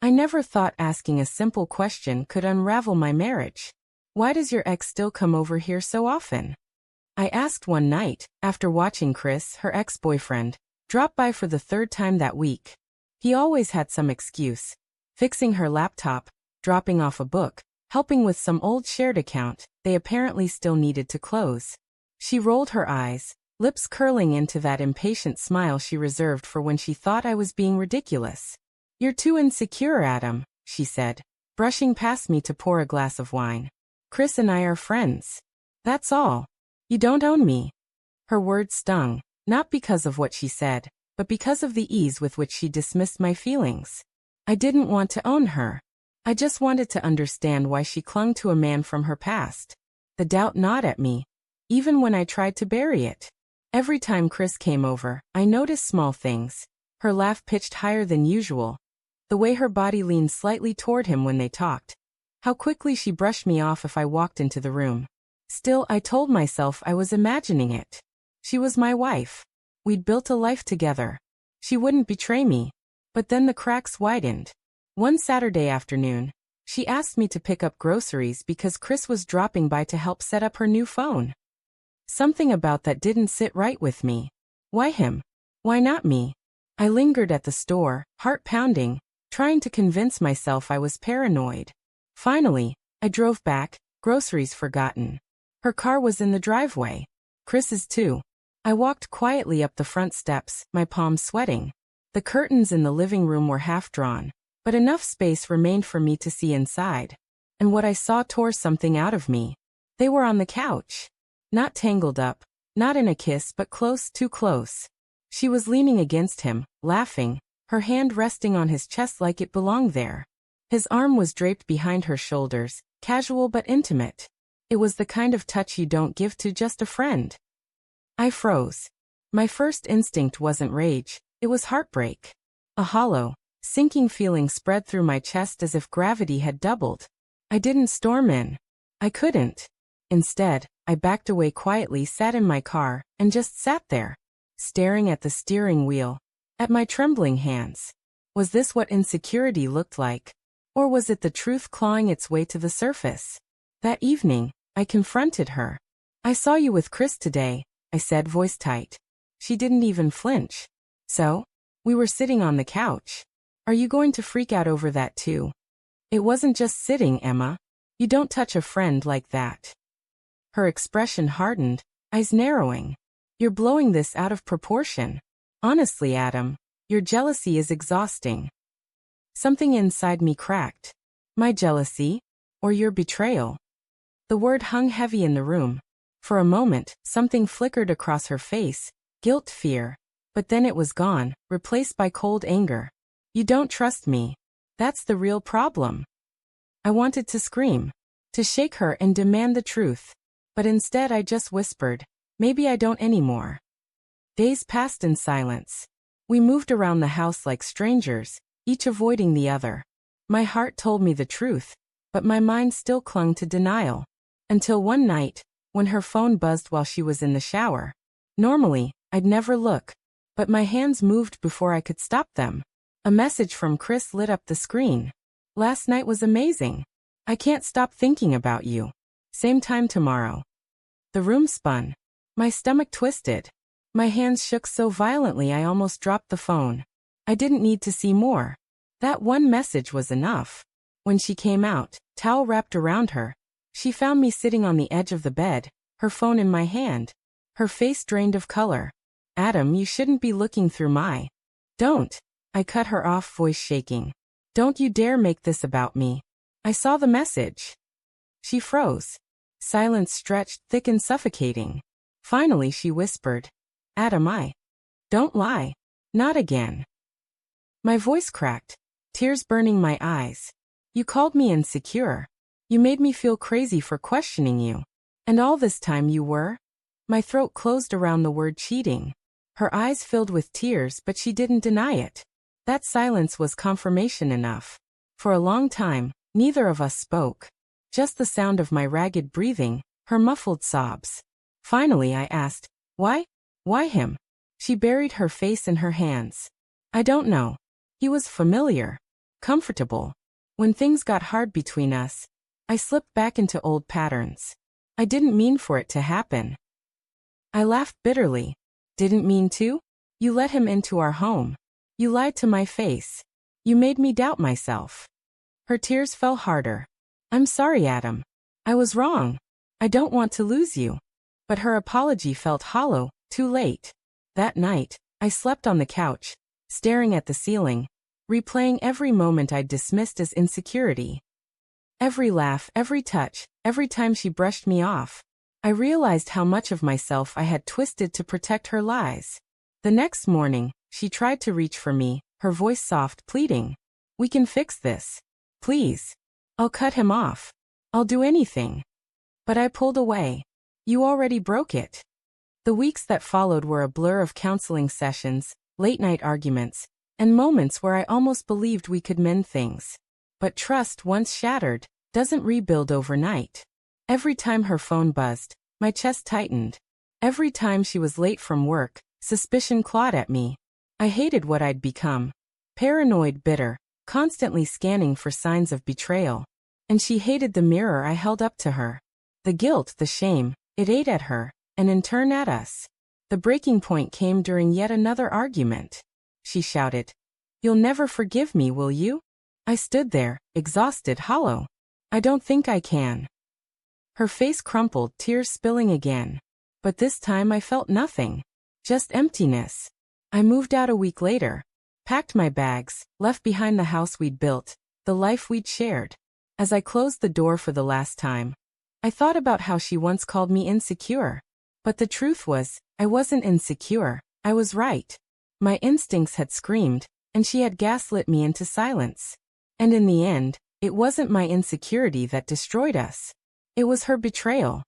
I never thought asking a simple question could unravel my marriage. Why does your ex still come over here so often? I asked one night, after watching Chris, her ex-boyfriend, drop by for the third time that week. He always had some excuse. Fixing her laptop, dropping off a book, helping with some old shared account they apparently still needed to close. She rolled her eyes, lips curling into that impatient smile she reserved for when she thought I was being ridiculous. You're too insecure, Adam, she said, brushing past me to pour a glass of wine. Chris and I are friends. That's all. You don't own me. Her words stung, not because of what she said, but because of the ease with which she dismissed my feelings. I didn't want to own her. I just wanted to understand why she clung to a man from her past. The doubt gnawed at me, even when I tried to bury it. Every time Chris came over, I noticed small things. Her laugh pitched higher than usual. The way her body leaned slightly toward him when they talked. How quickly she brushed me off if I walked into the room. Still, I told myself I was imagining it. She was my wife. We'd built a life together. She wouldn't betray me. But then the cracks widened. One Saturday afternoon, she asked me to pick up groceries because Chris was dropping by to help set up her new phone. Something about that didn't sit right with me. Why him? Why not me? I lingered at the store, heart pounding, trying to convince myself I was paranoid. Finally, I drove back, groceries forgotten. Her car was in the driveway. Chris's too. I walked quietly up the front steps, my palms sweating. The curtains in the living room were half drawn, but enough space remained for me to see inside. And what I saw tore something out of me. They were on the couch. Not tangled up, not in a kiss, but close, too close. She was leaning against him, laughing, her hand resting on his chest like it belonged there. His arm was draped behind her shoulders, casual but intimate. It was the kind of touch you don't give to just a friend. I froze. My first instinct wasn't rage, it was heartbreak. A hollow, sinking feeling spread through my chest as if gravity had doubled. I didn't storm in. I couldn't. Instead, I backed away quietly, sat in my car, and just sat there, staring at the steering wheel, at my trembling hands. Was this what insecurity looked like? Or was it the truth clawing its way to the surface? That evening, I confronted her. I saw you with Chris today, I said, voice tight. She didn't even flinch. So? We were sitting on the couch. Are you going to freak out over that too? It wasn't just sitting, Emma. You don't touch a friend like that. Her expression hardened, eyes narrowing. You're blowing this out of proportion. Honestly, Adam, your jealousy is exhausting. Something inside me cracked. My jealousy? Or your betrayal? The word hung heavy in the room. For a moment, something flickered across her face, guilt, fear. But then it was gone, replaced by cold anger. You don't trust me. That's the real problem. I wanted to scream, to shake her and demand the truth. But instead I just whispered, maybe I don't anymore. Days passed in silence. We moved around the house like strangers, each avoiding the other. My heart told me the truth, but my mind still clung to denial. Until one night, when her phone buzzed while she was in the shower. Normally, I'd never look, but my hands moved before I could stop them. A message from Chris lit up the screen. Last night was amazing. I can't stop thinking about you. Same time tomorrow. The room spun. My stomach twisted. My hands shook so violently I almost dropped the phone. I didn't need to see more. That one message was enough. When she came out, towel wrapped around her, she found me sitting on the edge of the bed, her phone in my hand. Her face drained of color. Adam, you shouldn't be looking through my... Don't. I cut her off, voice shaking. Don't you dare make this about me. I saw the message. She froze. Silence stretched, thick and suffocating. Finally she whispered, Adam, don't lie. Not again. My voice cracked, tears burning my eyes. You called me insecure. You made me feel crazy for questioning you. And all this time you were? My throat closed around the word cheating. Her eyes filled with tears, but she didn't deny it. That silence was confirmation enough. For a long time, neither of us spoke. Just the sound of my ragged breathing, her muffled sobs. Finally I asked, why? Why him? She buried her face in her hands. I don't know. He was familiar. comfortable. When things got hard between us, I slipped back into old patterns. I didn't mean for it to happen. I laughed bitterly. Didn't mean to? You let him into our home. You lied to my face. You made me doubt myself. Her tears fell harder. I'm sorry, Adam. I was wrong. I don't want to lose you. But her apology felt hollow, too late. That night, I slept on the couch, staring at the ceiling, replaying every moment I'd dismissed as insecurity. Every laugh, every touch, every time she brushed me off, I realized how much of myself I had twisted to protect her lies. The next morning, she tried to reach for me, her voice soft, pleading. We can fix this. Please. I'll cut him off. I'll do anything. But I pulled away. You already broke it. The weeks that followed were a blur of counseling sessions, late-night arguments, and moments where I almost believed we could mend things. But trust, once shattered, doesn't rebuild overnight. Every time her phone buzzed, my chest tightened. Every time she was late from work, suspicion clawed at me. I hated what I'd become. Paranoid, bitter, constantly scanning for signs of betrayal. And she hated the mirror I held up to her. The guilt, the shame, it ate at her, and in turn at us. The breaking point came during yet another argument. She shouted, "You'll never forgive me, will you?" I stood there, exhausted, hollow. I don't think I can. Her face crumpled, tears spilling again. But this time I felt nothing. Just emptiness. I moved out a week later. Packed my bags, left behind the house we'd built, the life we'd shared. As I closed the door for the last time, I thought about how she once called me insecure. But the truth was, I wasn't insecure, I was right. My instincts had screamed, and she had gaslit me into silence. And in the end, it wasn't my insecurity that destroyed us. It was her betrayal.